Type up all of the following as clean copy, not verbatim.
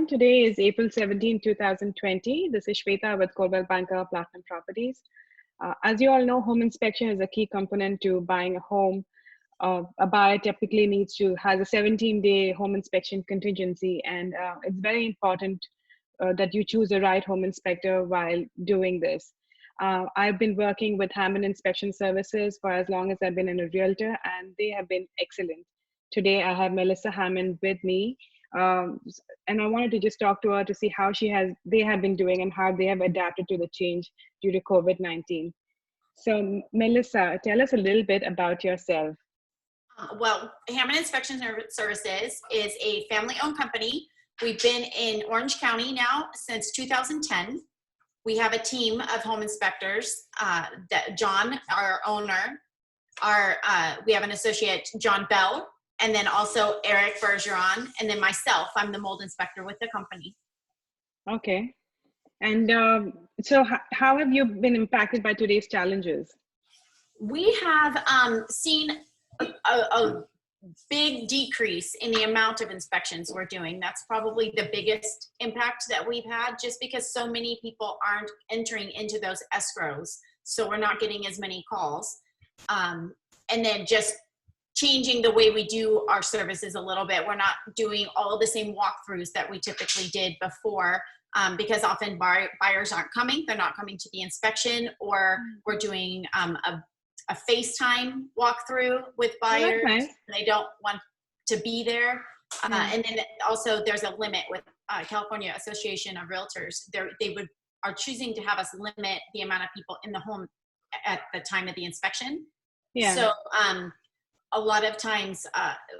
Today is April 17, 2020. This is Shweta with Coldwell Banker Platinum Properties. As you all know, home inspection is a key component to buying a home. A buyer typically has a 17-day home inspection contingency, and it's very important that you choose the right home inspector while doing this. I've been working with Hammond Inspection Services for as long as I've been a realtor, and they have been excellent. Today, I have Melissa Hammond with me, and I wanted to just talk to her to see how they have been doing and how they have adapted to the change due to COVID-19. So, Melissa, tell us a little bit about yourself. Well, Hammond Inspection Services is a family-owned company. We've been in Orange County now since 2010. We have a team of home inspectors. That John, our owner, we have an associate, John Bell, and then also Eric Bergeron, and then myself. I'm the mold inspector with the company. Okay. And so how have you been impacted by today's challenges? We have seen a big decrease in the amount of inspections we're doing. That's probably the biggest impact that we've had, just because so many people aren't entering into those escrows. So we're not getting as many calls. And then just changing the way we do our services a little bit. We're not doing all the same walkthroughs that we typically did before, because often buyers aren't coming. They're not coming to the inspection, or we're doing a FaceTime walkthrough with buyers. Oh, nice. They don't want to be there. And then also there's a limit with California Association of Realtors. They are choosing to have us limit the amount of people in the home at the time of the inspection. Yeah. So a lot of times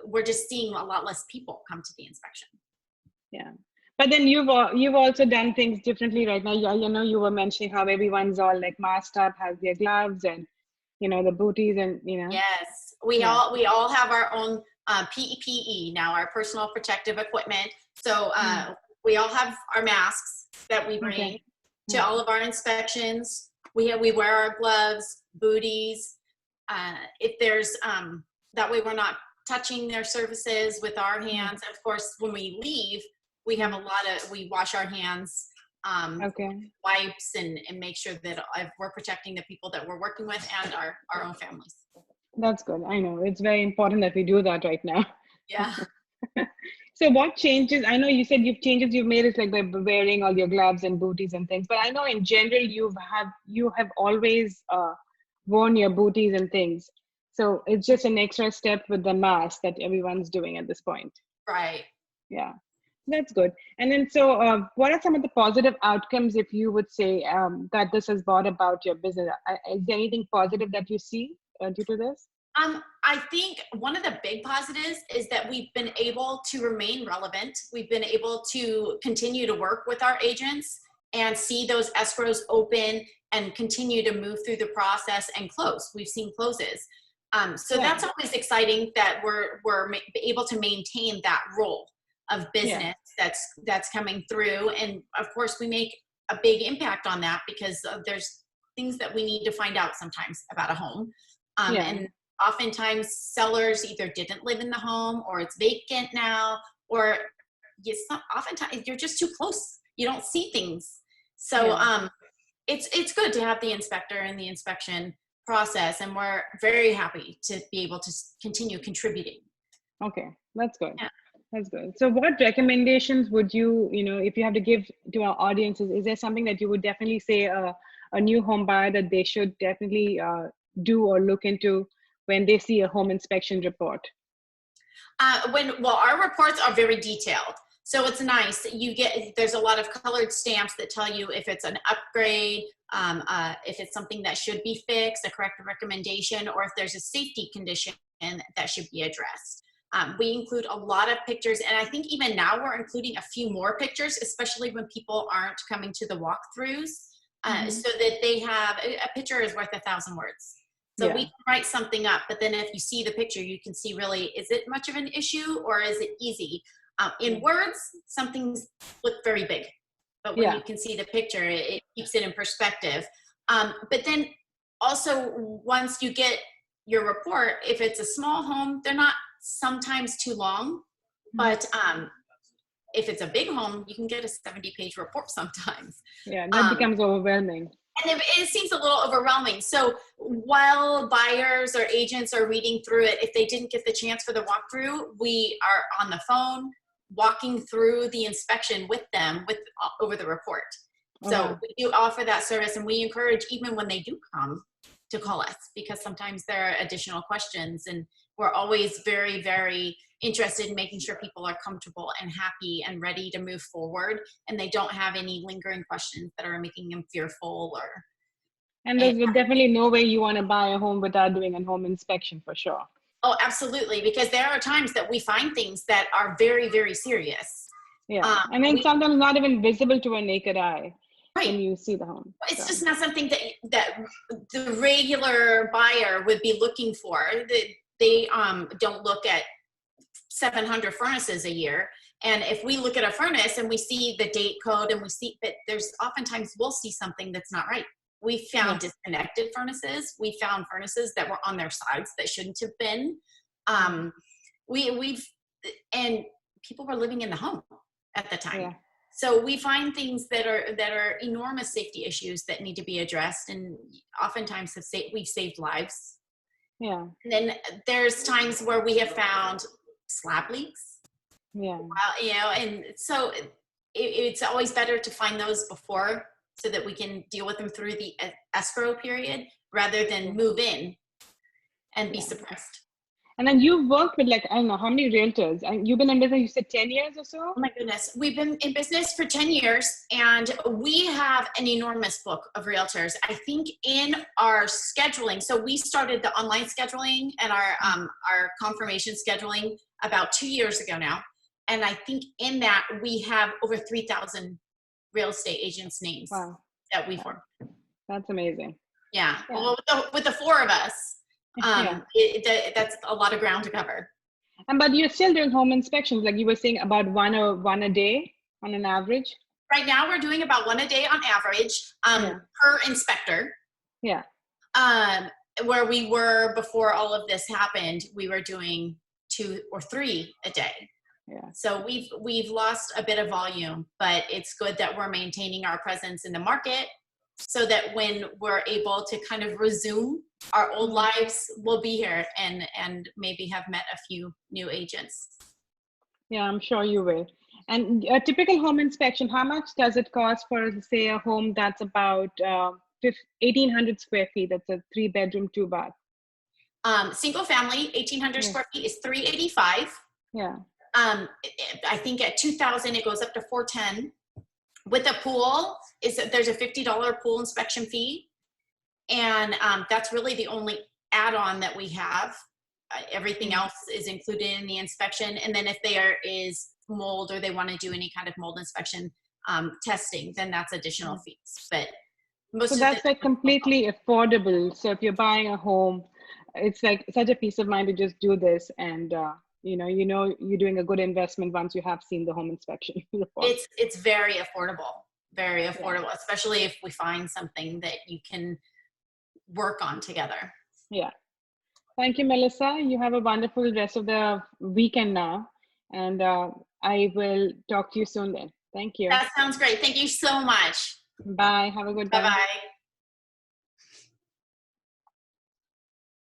we're just seeing a lot less people come to the inspection. Yeah. But then you've also done things differently right now. You know, you were mentioning how everyone's all like masked up, has their gloves and, you know, the booties and, you know. Yes, we all have our own PPE now, our personal protective equipment. So we all have our masks that we bring to all of our inspections. We wear our gloves, booties. If there's that way we're not touching their surfaces with our hands. Of course, when we leave, we have we wash our hands, wipes, and make sure that we're protecting the people that we're working with and our own families. That's good. I know it's very important that we do that right now. Yeah. So what changes? I know you said changes you've made is like by wearing all your gloves and booties and things, but I know in general you have always worn your booties and things. So it's just an extra step with the mask that everyone's doing at this point. Right. Yeah. That's good. And then, so what are some of the positive outcomes, if you would say, that this has brought about your business? Is there anything positive that you see due to this? I think one of the big positives is that we've been able to remain relevant. We've been able to continue to work with our agents and see those escrows open and continue to move through the process and close. We've seen closes. So that's always exciting that we're able to maintain that role of business that's coming through. And of course we make a big impact on that because there's things that we need to find out sometimes about a home. And oftentimes sellers either didn't live in the home, or it's vacant now, or oftentimes you're just too close. You don't see things. So it's good to have the inspector and the inspection process, and we're very happy to be able to continue contributing. Okay, that's good. Yeah. That's good. So what recommendations would you if you have to give to our audiences, is there something that you would definitely say a new home buyer that they should definitely do or look into when they see a home inspection report? Our reports are very detailed. So it's nice. There's a lot of colored stamps that tell you if it's an upgrade, if it's something that should be fixed, a corrective recommendation, or if there's a safety condition that should be addressed. We include a lot of pictures, and I think even now we're including a few more pictures, especially when people aren't coming to the walkthroughs, so that they have a picture is worth 1,000 words. So we can write something up, but then if you see the picture, you can see really, is it much of an issue or is it easy? In words, some things look very big, but when you can see the picture, it keeps it in perspective. But then also, once you get your report, if it's a small home, they're not sometimes too long, but if it's a big home, you can get a 70-page report sometimes. Yeah, that becomes overwhelming. And it seems a little overwhelming. So while buyers or agents are reading through it, if they didn't get the chance for the walkthrough, we are on the phone walking through the inspection with them over the report. So we do offer that service, and we encourage, even when they do come, to call us, because sometimes there are additional questions, and we're always very, very interested in making sure people are comfortable and happy and ready to move forward, and they don't have any lingering questions that are making them fearful or. And there's definitely no way you want to buy a home without doing a home inspection, for sure. Oh, absolutely, because there are times that we find things that are very, very serious. Yeah, and then sometimes not even visible to a naked eye. Right. When you see the home. It's just not something that the regular buyer would be looking for. They don't look at 700 furnaces a year. And if we look at a furnace and we see the date code, and we see that there's oftentimes we'll see something that's not right. We found disconnected furnaces. We found furnaces that were on their sides that shouldn't have been. And people were living in the home at the time. Yeah. So we find things that are enormous safety issues that need to be addressed, and oftentimes we've saved lives. Yeah. And then there's times where we have found slab leaks. Yeah. And so it's always better to find those before, so that we can deal with them through the escrow period rather than move in and be suppressed. And then you've worked with, like, I don't know, how many realtors? And you've been in business, you said 10 years or so? Oh my goodness. We've been in business for 10 years, and we have an enormous book of realtors. I think in our scheduling, so we started the online scheduling and our confirmation scheduling about 2 years ago now. And I think in that we have over 3,000 real estate agents' names that we've worked. That's amazing. Yeah. Well, with the four of us, that's a lot of ground to cover. But you're still doing home inspections, like you were saying, about one a day on an average? Right now we're doing about one a day on average, per inspector. Yeah. Where we were before all of this happened, we were doing 2 or 3 a day. Yeah. So we've lost a bit of volume, but it's good that we're maintaining our presence in the market, so that when we're able to kind of resume our old lives, we'll be here and maybe have met a few new agents. Yeah, I'm sure you will. And a typical home inspection, how much does it cost for, say, a home that's about 1,800 square feet? That's a 3-bedroom, 2-bath. Single family, 1,800 square feet is $385. Yeah. I think at 2,000 it goes up to $410. With a pool, there's a $50 pool inspection fee, and that's really the only add-on that we have. Everything else is included in the inspection, and then if there is mold or they want to do any kind of mold inspection testing, then that's additional fees. But most of that's like completely affordable. So if you're buying a home, it's like such a peace of mind to just do this, and you're doing a good investment once you have seen the home inspection report. It's very affordable, especially if we find something that you can work on together. Yeah. Thank you, Melissa. You have a wonderful rest of the weekend now, and I will talk to you soon then. Thank you. That sounds great. Thank you so much. Bye. Have a good day. Bye-bye.